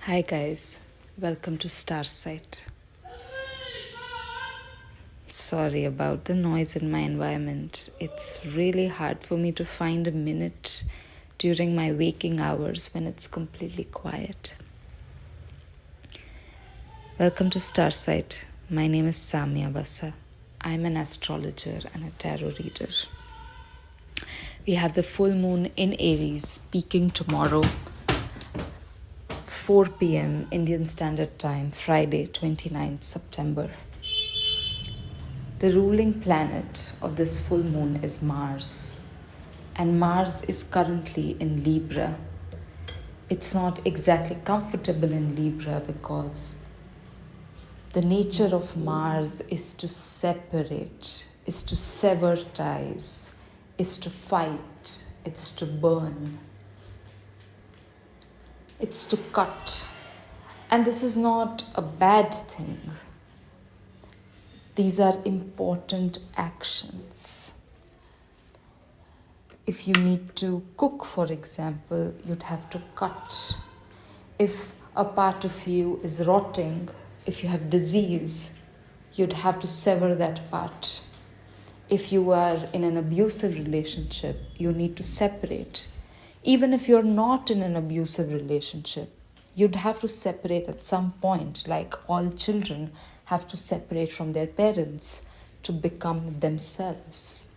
Hi guys, welcome to Starsight. Sorry about the noise in my environment. It's really hard for me to find a minute during my waking hours when it's completely quiet. Welcome to Starsight. My name is Samya Basa. I'm an astrologer and a tarot reader. We have the full moon in Aries peaking tomorrow 4 p.m. Indian Standard Time, Friday, 29th September. The ruling planet of this full moon is Mars, and Mars is currently in Libra. It's not exactly comfortable in Libra because the nature of Mars is to separate, is to sever ties, is to fight, it's to burn. It's to cut. And this is not a bad thing. These are important actions. If you need to cook, for example, you'd have to cut. If a part of you is rotting, if you have disease, you'd have to sever that part. If you are in an abusive relationship, you need to separate. Even if you're not in an abusive relationship, you'd have to separate at some point, like all children have to separate from their parents to become themselves.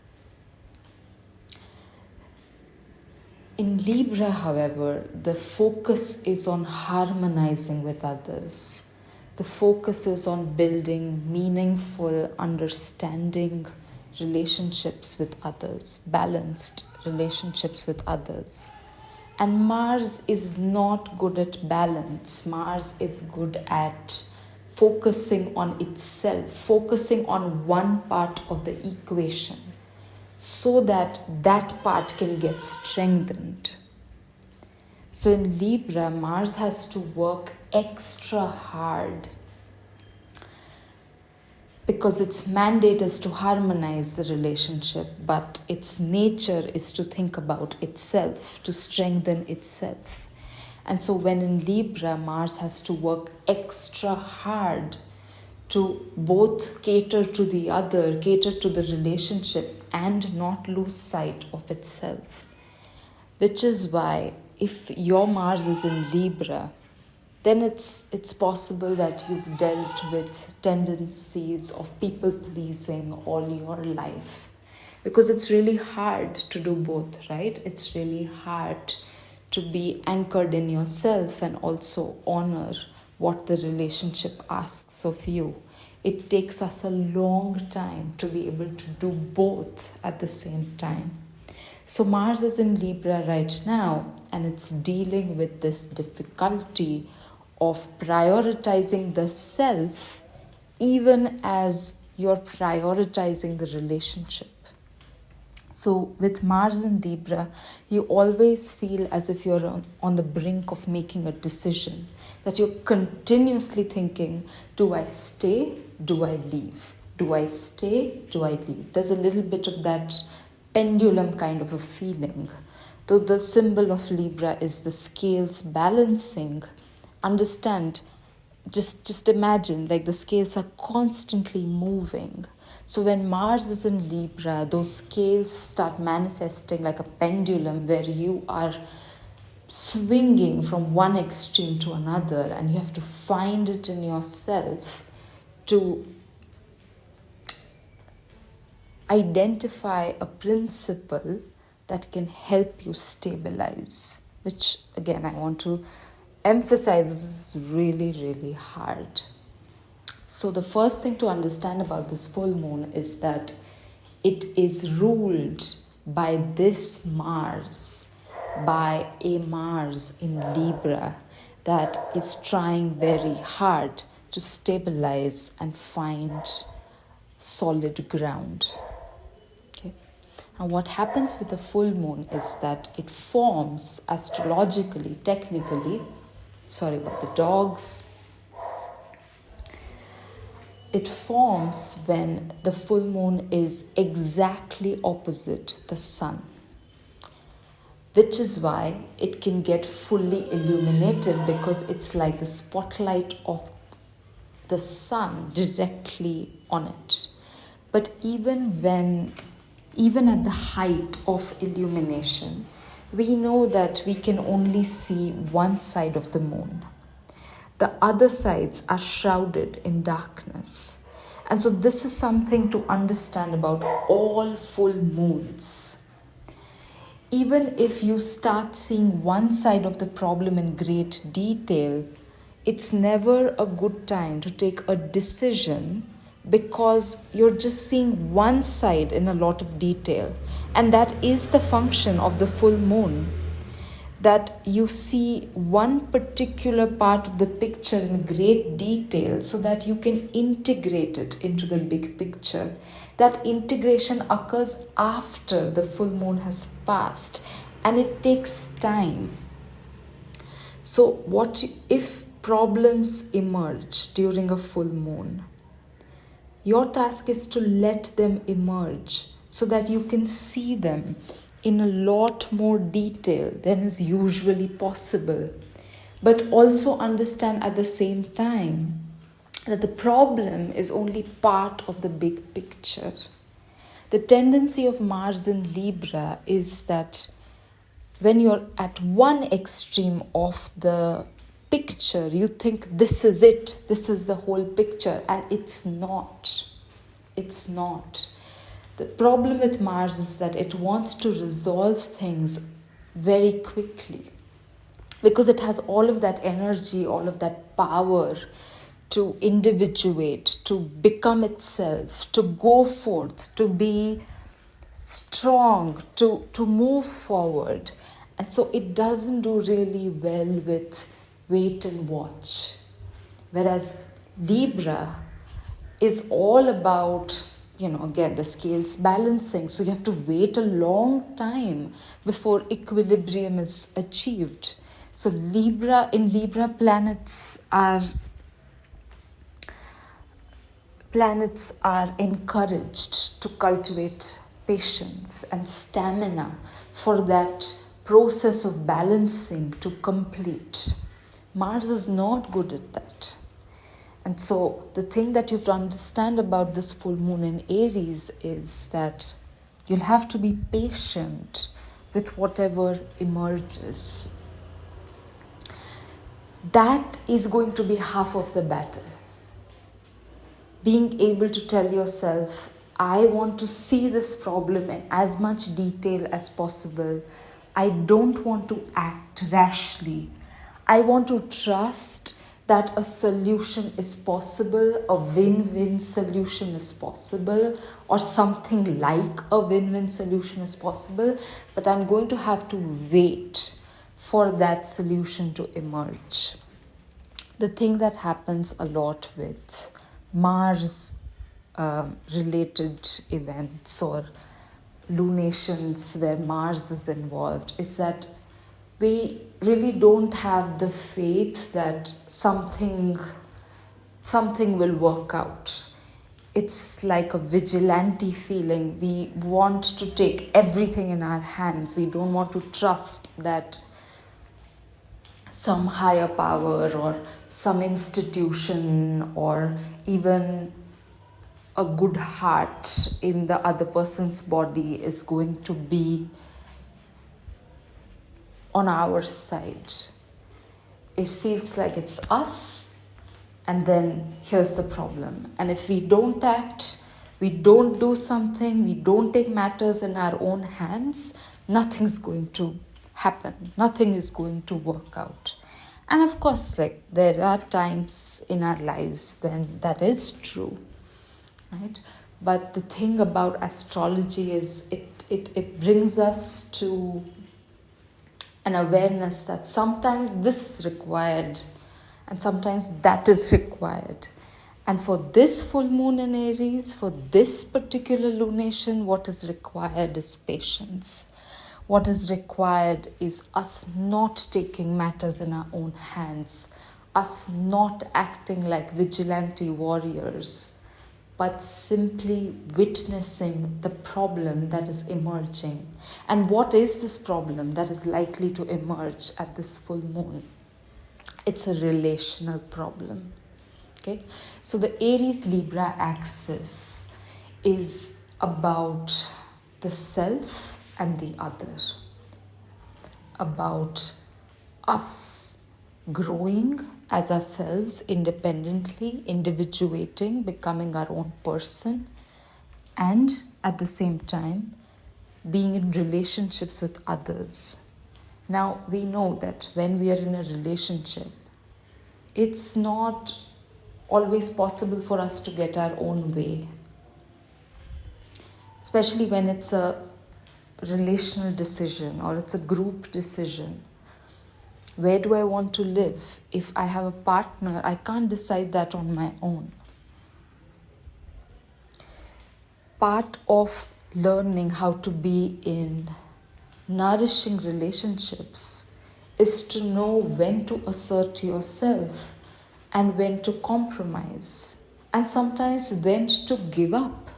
In Libra, however, the focus is on harmonizing with others. The focus is on building meaningful, understanding relationships with others, balanced relationships with others. And Mars is not good at balance. Mars is good at focusing on itself, focusing on one part of the equation so that that part can get strengthened. So in Libra, Mars has to work extra hard because its mandate is to harmonize the relationship, but its nature is to think about itself, to strengthen itself. And so when in Libra, Mars has to work extra hard to both cater to the other, cater to the relationship, and not lose sight of itself. Which is why if your Mars is in Libra, then it's possible that you've dealt with tendencies of people pleasing all your life. Because it's really hard to do both, right? It's really hard to be anchored in yourself and also honor what the relationship asks of you. It takes us a long time to be able to do both at the same time. So Mars is in Libra right now, and it's dealing with this difficulty of prioritizing the self even as you're prioritizing the relationship. So with Mars in Libra, you always feel as if you're on the brink of making a decision, that you're continuously thinking, do I stay? Do I leave? Do I stay? Do I leave? There's a little bit of that pendulum kind of a feeling. Though the symbol of Libra is the scales balancing, understand, just imagine like the scales are constantly moving. So when Mars is in Libra, those scales start manifesting like a pendulum where you are swinging from one extreme to another, and you have to find it in yourself to identify a principle that can help you stabilize, which again I want to emphasize, this is really, really hard. So the first thing to understand about this full moon is that it is ruled by this Mars, by a Mars in Libra that is trying very hard to stabilize and find solid ground. Okay. And what happens with the full moon is that it forms astrologically, technically, sorry about the dogs. It forms when the full moon is exactly opposite the sun. which is why it can get fully illuminated, because it's like the spotlight of the sun directly on it. But even at the height of illumination, we know that we can only see one side of the moon. The other sides are shrouded in darkness. And so this is something to understand about all full moons. Even if you start seeing one side of the problem in great detail, it's never a good time to take a decision, because you're just seeing one side in a lot of detail. And that is the function of the full moon, that you see one particular part of the picture in great detail so that you can integrate it into the big picture. That integration occurs after the full moon has passed, and it takes time. So if problems emerge during a full moon, your task is to let them emerge so that you can see them in a lot more detail than is usually possible. But also understand at the same time that the problem is only part of the big picture. The tendency of Mars in Libra is that when you're at one extreme of the picture, you think this is it, this is the whole picture, and it's not. It's not. The problem with Mars is that it wants to resolve things very quickly, because it has all of that energy, all of that power to individuate, to become itself, to go forth, to be strong, to move forward. And so it doesn't do really well with wait and watch. Whereas Libra is all about, again, the scales balancing. So you have to wait a long time before equilibrium is achieved. So in Libra, planets are encouraged to cultivate patience and stamina for that process of balancing to complete. Mars is not good at that. And so the thing that you have to understand about this full moon in Aries is that you'll have to be patient with whatever emerges. That is going to be half of the battle. Being able to tell yourself, I want to see this problem in as much detail as possible. I don't want to act rashly. I want to trust that a solution is possible, a win-win solution is possible, or something like a win-win solution is possible, but I'm going to have to wait for that solution to emerge. The thing that happens a lot with Mars related events or lunations where Mars is involved is that we really don't have the faith that something will work out. It's like a vigilante feeling. We want to take everything in our hands. We don't want to trust that some higher power or some institution or even a good heart in the other person's body is going to be on our side. It feels like it's us, and then here's the problem. And if we don't act, we don't do something, we don't take matters in our own hands, nothing's going to happen. Nothing is going to work out. And of course, there are times in our lives when that is true, right? But the thing about astrology is it brings us to an awareness that sometimes this is required and sometimes that is required. And for this full moon in Aries, for this particular lunation, what is required is patience. What is required is us not taking matters in our own hands, us not acting like vigilante warriors, but simply witnessing the problem that is emerging. And what is this problem that is likely to emerge at this full moon? It's a relational problem. Okay? So the Aries Libra axis is about the self and the other, about us growing as ourselves independently, individuating, becoming our own person, and at the same time being in relationships with others. Now, we know that when we are in a relationship, it's not always possible for us to get our own way, especially when it's a relational decision or it's a group decision. Where do I want to live? If I have a partner, I can't decide that on my own. Part of learning how to be in nourishing relationships is to know when to assert yourself and when to compromise, and sometimes when to give up.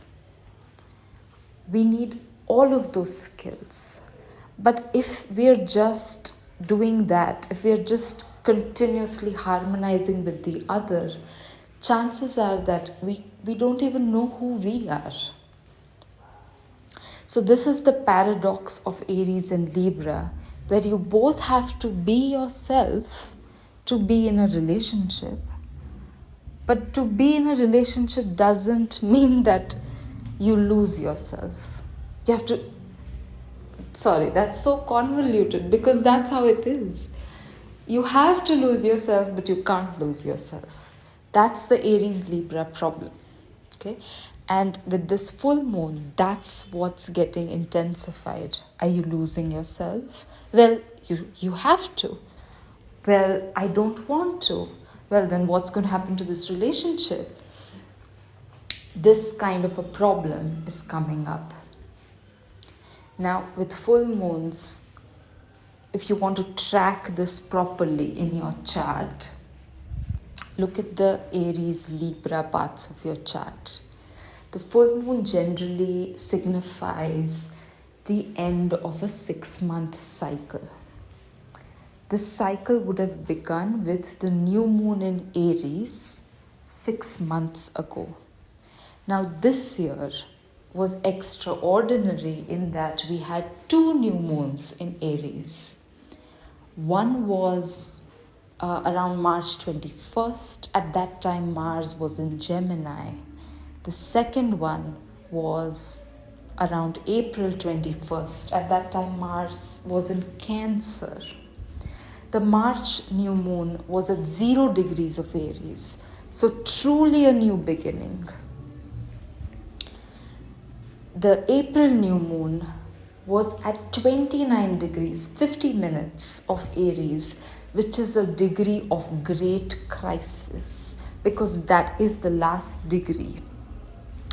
We need all of those skills. But if we're just doing that, if we're just continuously harmonizing with the other, chances are that we don't even know who we are. So this is the paradox of Aries and Libra, where you both have to be yourself to be in a relationship. But to be in a relationship doesn't mean that you lose yourself. You have to... Sorry, that's so convoluted because that's how it is. You have to lose yourself, but you can't lose yourself. That's the Aries-Libra problem. Okay? And with this full moon, that's what's getting intensified. Are you losing yourself? Well, you have to. Well, I don't want to. Well, then what's going to happen to this relationship? This kind of a problem is coming up. Now, with full moons, if you want to track this properly in your chart, look at the Aries-Libra parts of your chart. The full moon generally signifies the end of a 6-month cycle. This cycle would have begun with the new moon in Aries 6 months ago. Now, this year was extraordinary in that we had 2 new moons in Aries. One was around March 21st. At that time, Mars was in Gemini. The second one was around April 21st. At that time, Mars was in Cancer. The March new moon was at 0 degrees of Aries. So truly a new beginning. The April new moon was at 29 degrees, 50 minutes of Aries, which is a degree of great crisis because that is the last degree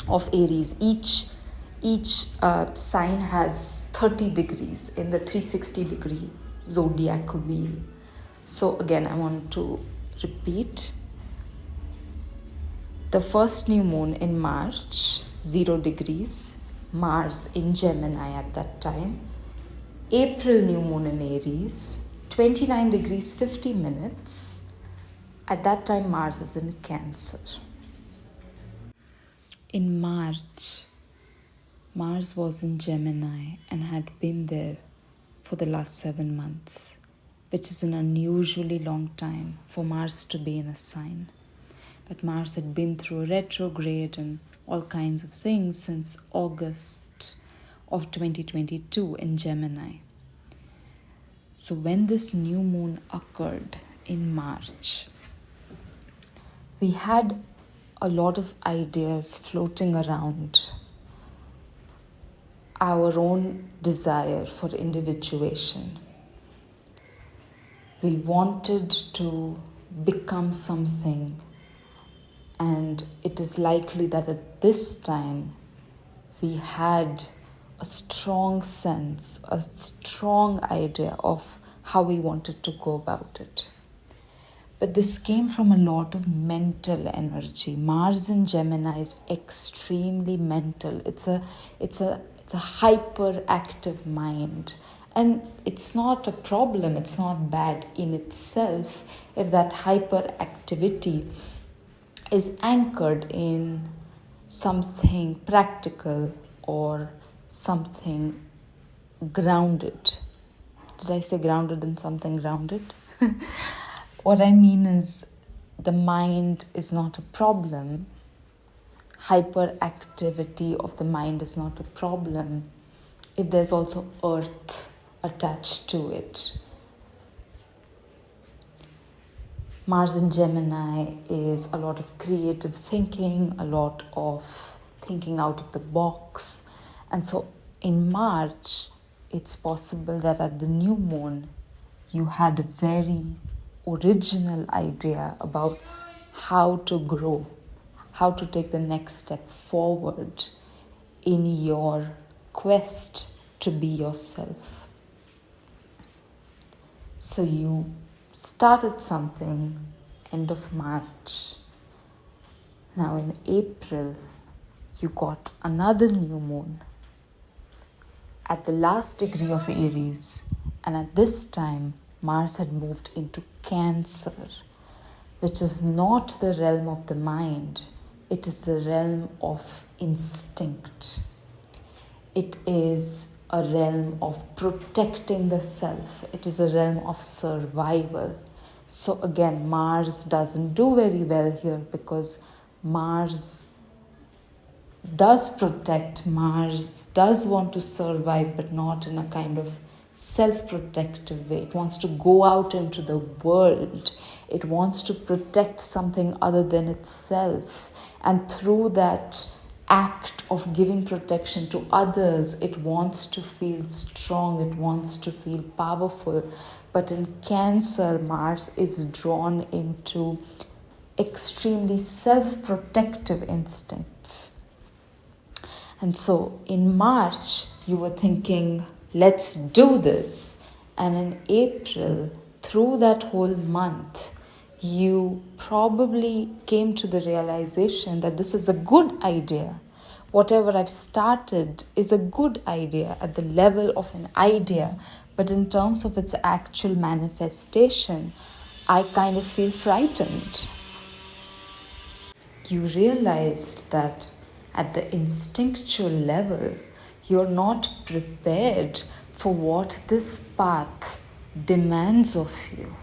of Aries. Each sign has 30 degrees in the 360-degree zodiac wheel. So again, I want to repeat. The first new moon in March, 0 degrees, Mars in Gemini at that time. April new moon in Aries, 29 degrees 50 minutes. At that time, Mars is in Cancer. In March, Mars was in Gemini and had been there for the last 7 months, which is an unusually long time for Mars to be in a sign. But Mars had been through a retrograde and all kinds of things since August of 2022 in Gemini. So when this new moon occurred in March, we had a lot of ideas floating around our own desire for individuation. We wanted to become something, and it is likely that at this time we had a strong sense, a strong idea of how we wanted to go about it. But this came from a lot of mental energy. Mars in Gemini is extremely mental. It's a hyperactive mind. And it's not a problem, it's not bad in itself if that hyperactivity is anchored in something practical or something grounded. Did I say grounded in something grounded? What I mean is the mind is not a problem. Hyperactivity of the mind is not a problem if there's also earth attached to it. Mars in Gemini is a lot of creative thinking, a lot of thinking out of the box. And so in March, it's possible that at the new moon, you had a very original idea about how to grow, how to take the next step forward in your quest to be yourself. So you started something end of March. Now in April, you got another new moon at the last degree of Aries, and at this time Mars had moved into Cancer, which is not the realm of the mind, it is the realm of instinct. It is a realm of protecting the self. It is a realm of survival. So again, Mars doesn't do very well here because Mars does protect, Mars does want to survive, but not in a kind of self-protective way. It wants to go out into the world. It wants to protect something other than itself. And through that act of giving protection to others, it wants to feel strong, it wants to feel powerful. But in Cancer, Mars is drawn into extremely self-protective instincts. And so in March, you were thinking, let's do this. And in April, through that whole month, you probably came to the realization that this is a good idea. Whatever I've started is a good idea at the level of an idea, but in terms of its actual manifestation, I kind of feel frightened. You realized that at the instinctual level, you're not prepared for what this path demands of you.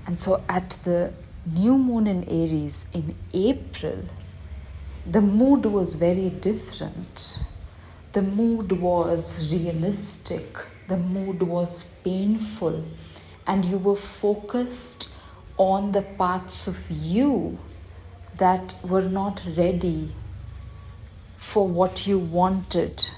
And so at the new moon in Aries in April, the mood was very different. The mood was realistic. The mood was painful. And you were focused on the parts of you that were not ready for what you wanted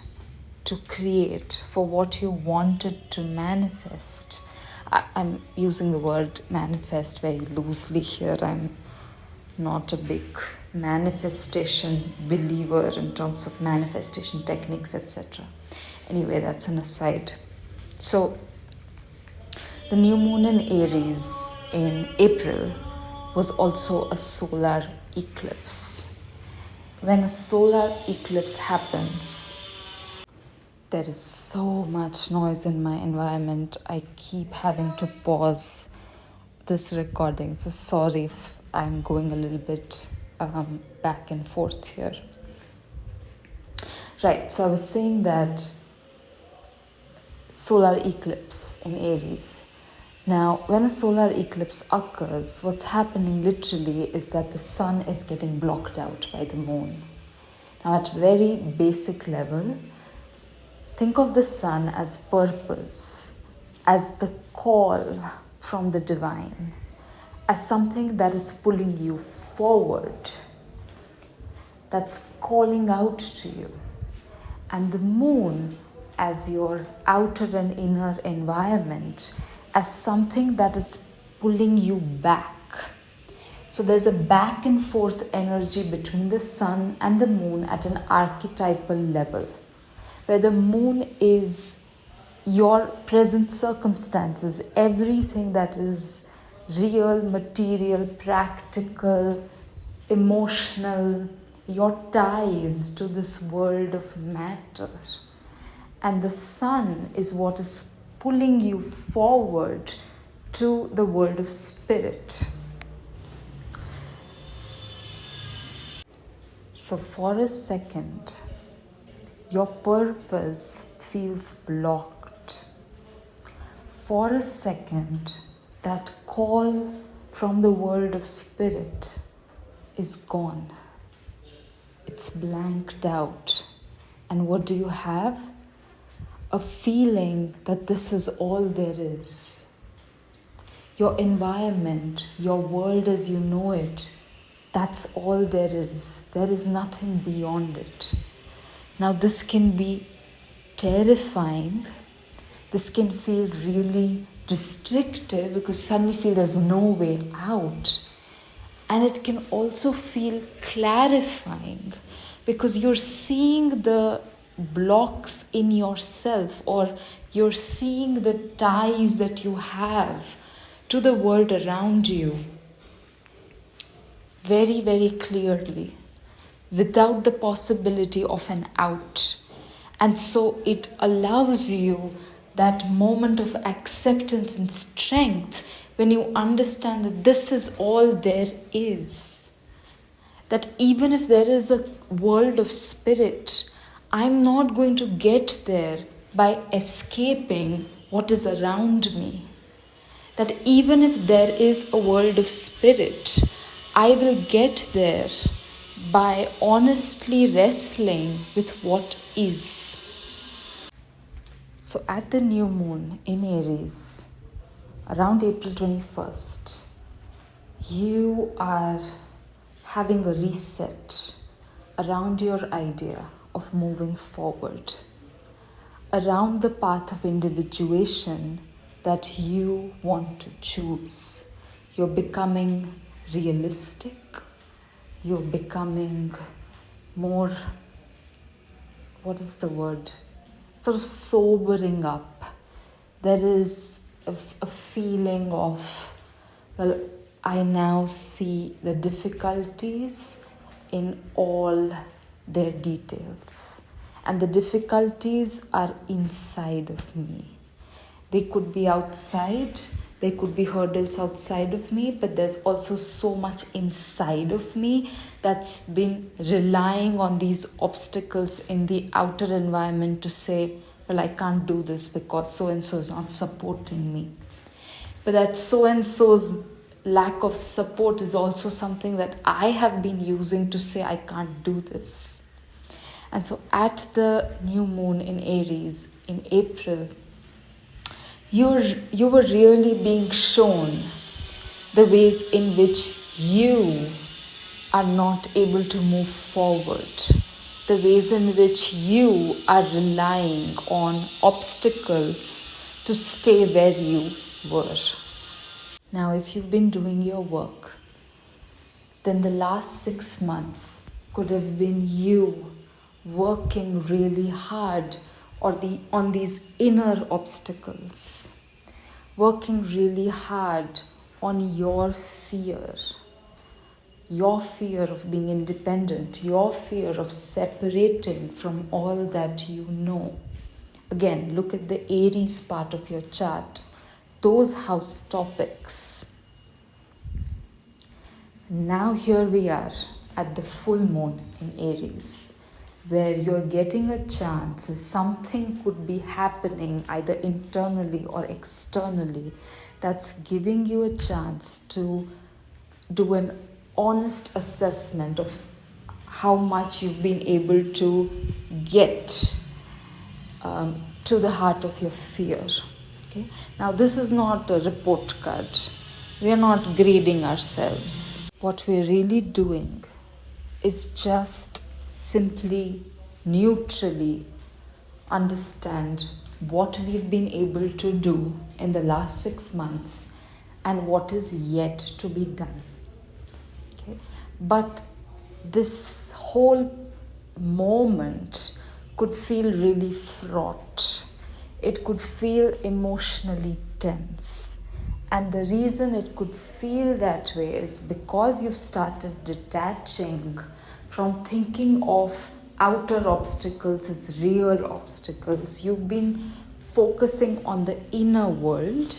to create, for what you wanted to manifest. I'm using the word manifest very loosely here. I'm not a big manifestation believer in terms of manifestation techniques, etc. Anyway, that's an aside. So, the new moon in Aries in April was also a solar eclipse. When a solar eclipse happens, there is so much noise in my environment. I keep having to pause this recording. So sorry if I'm going a little bit back and forth here. Right, so I was saying that solar eclipse in Aries. Now, when a solar eclipse occurs, what's happening literally is that the sun is getting blocked out by the moon. Now, at very basic level, think of the sun as purpose, as the call from the divine, as something that is pulling you forward, that's calling out to you. And the moon as your outer and inner environment, as something that is pulling you back. So there's a back and forth energy between the sun and the moon at an archetypal level, where the moon is your present circumstances, everything that is real, material, practical, emotional, your ties to this world of matter. And the sun is what is pulling you forward to the world of spirit. So for a second, your purpose feels blocked. For a second, that call from the world of spirit is gone. It's blanked out. And what do you have? A feeling that this is all there is. Your environment, your world as you know it, that's all there is. There is nothing beyond it. Now this can be terrifying. This can feel really restrictive because suddenly you feel there's no way out. And it can also feel clarifying because you're seeing the blocks in yourself, or you're seeing the ties that you have to the world around you very, very clearly, without the possibility of an out. And so it allows you that moment of acceptance and strength when you understand that this is all there is. That even if there is a world of spirit, I'm not going to get there by escaping what is around me. That even if there is a world of spirit, I will get there by honestly wrestling with what is. So at the new moon in Aries, around April 21st, you are having a reset around your idea of moving forward, around the path of individuation that you want to choose. You're becoming realistic, you're becoming more, what is the word? Sort of sobering up. There is a feeling of, well, I now see the difficulties in all their details. And the difficulties are inside of me. They could be outside, there could be hurdles outside of me, but there's also so much inside of me that's been relying on these obstacles in the outer environment to say, well, I can't do this because so-and-so is not supporting me. But that so-and-so's lack of support is also something that I have been using to say I can't do this. And so at the new moon in Aries in April, you were really being shown the ways in which you are not able to move forward, the ways in which you are relying on obstacles to stay where you were. Now, if you've been doing your work, then the last 6 months could have been you working really hard on these inner obstacles, working really hard on your fear of being independent, your fear of separating from all that you know. Again, look at the Aries part of your chart, those house topics. Now here we are at the full moon in Aries, where you're getting a chance, something could be happening either internally or externally that's giving you a chance to do an honest assessment of how much you've been able to get to the heart of your fear. Okay? Now this is not a report card. We are not grading ourselves. What we're really doing is just simply neutrally understand what we've been able to do in the last 6 months and what is yet to be done. Okay? But this whole moment could feel really fraught. It could feel emotionally tense. And the reason it could feel that way is because you've started detaching from thinking of outer obstacles as real obstacles. You've been focusing on the inner world.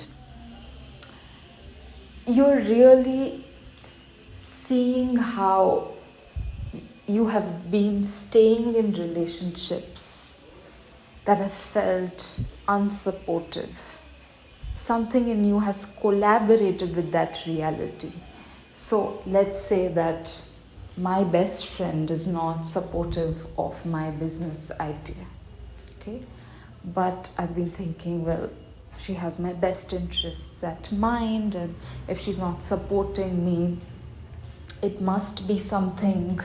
You're really seeing how you have been staying in relationships that have felt unsupportive. Something in you has collaborated with that reality. So let's say that my best friend is not supportive of my business idea, okay? But I've been thinking, well, she has my best interests at mind, and if she's not supporting me, it must be something,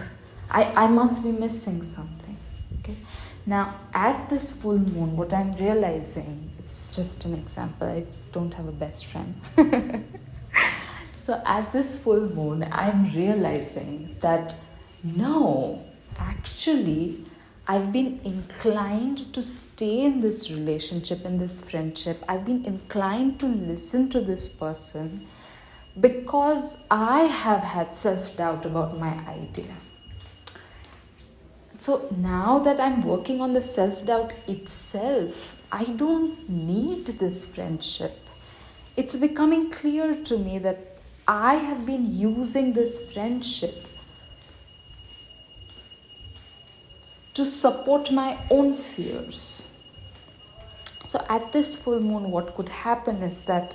I must be missing something, okay? Now, at this full moon, what I'm realizing, it's just an example, I don't have a best friend. So at this full moon, I'm realizing that no, actually, I've been inclined to stay in this relationship, in this friendship. I've been inclined to listen to this person because I have had self-doubt about my idea. So now that I'm working on the self-doubt itself, I don't need this friendship. It's becoming clear to me that I have been using this friendship to support my own fears. So at this full moon, what could happen is that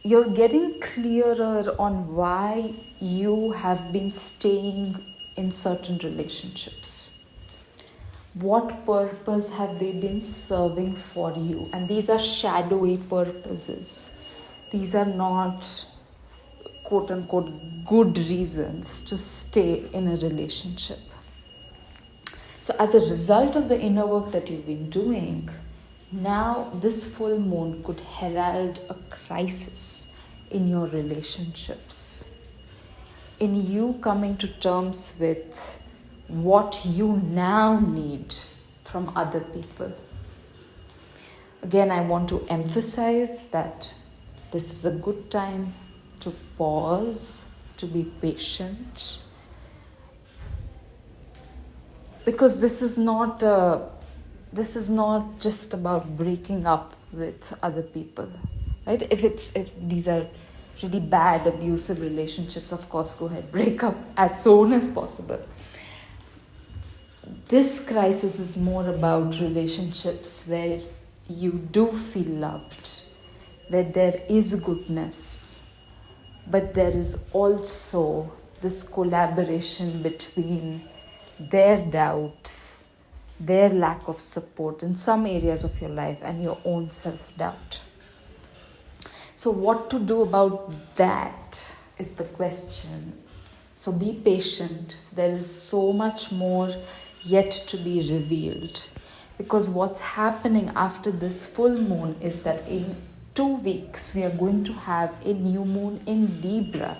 you're getting clearer on why you have been staying in certain relationships. What purpose have they been serving for you? And these are shadowy purposes. These are not quote unquote good reasons to stay in a relationship. So as a result of the inner work that you've been doing, now this full moon could herald a crisis in your relationships. In you coming to terms with what you now need from other people. Again, I want to emphasize that this is a good time to pause, to be patient, because this is not just about breaking up with other people, right? If these are really bad abusive relationships, of course, go ahead, break up as soon as possible. This crisis is more about relationships where you do feel loved, where there is goodness, but there is also this collaboration between their doubts, their lack of support in some areas of your life, and your own self-doubt. So what to do about that is the question. So be patient. There is so much more yet to be revealed. Because what's happening after this full moon is that in 2 weeks, we are going to have a new moon in Libra.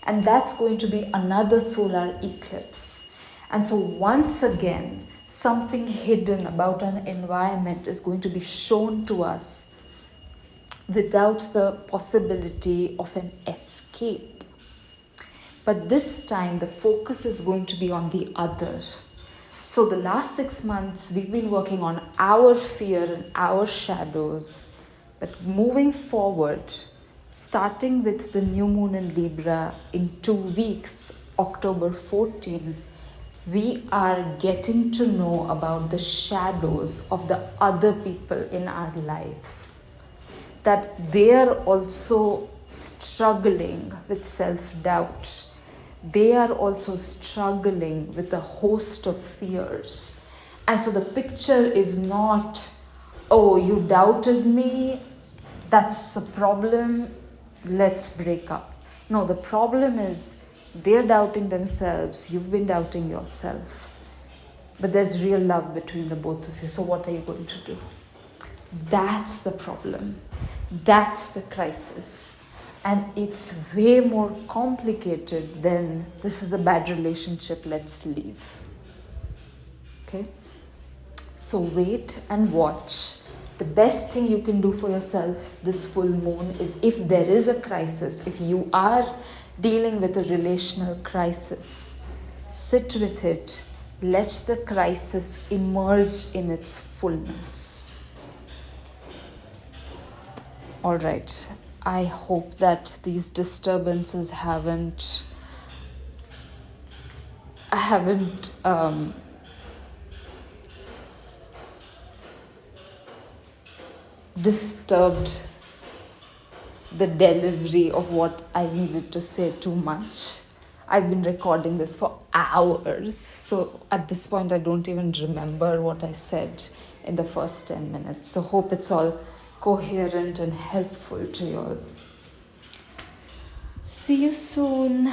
And that's going to be another solar eclipse. And so once again, something hidden about an environment is going to be shown to us without the possibility of an escape. But this time, the focus is going to be on the other. So the last 6 months, we've been working on our fear and our shadows. But moving forward, starting with the new moon in Libra in 2 weeks, October 14, we are getting to know about the shadows of the other people in our life. That they are also struggling with self-doubt. They are also struggling with a host of fears. And so the picture is not, oh, you doubted me, that's a problem, let's break up. No, the problem is they're doubting themselves, you've been doubting yourself. But there's real love between the both of you, so what are you going to do? That's the problem. That's the crisis. And it's way more complicated than this is a bad relationship, let's leave. Okay? So wait and watch. The best thing you can do for yourself this full moon is, if there is a crisis, if you are dealing with a relational crisis, sit with it. Let the crisis emerge in its fullness. All right. I hope that these disturbances haven't disturbed the delivery of what I needed to say too much. I've been recording this for hours, so at this point I don't even remember what I said in the first 10 minutes. So hope it's all coherent and helpful to you all. See you soon.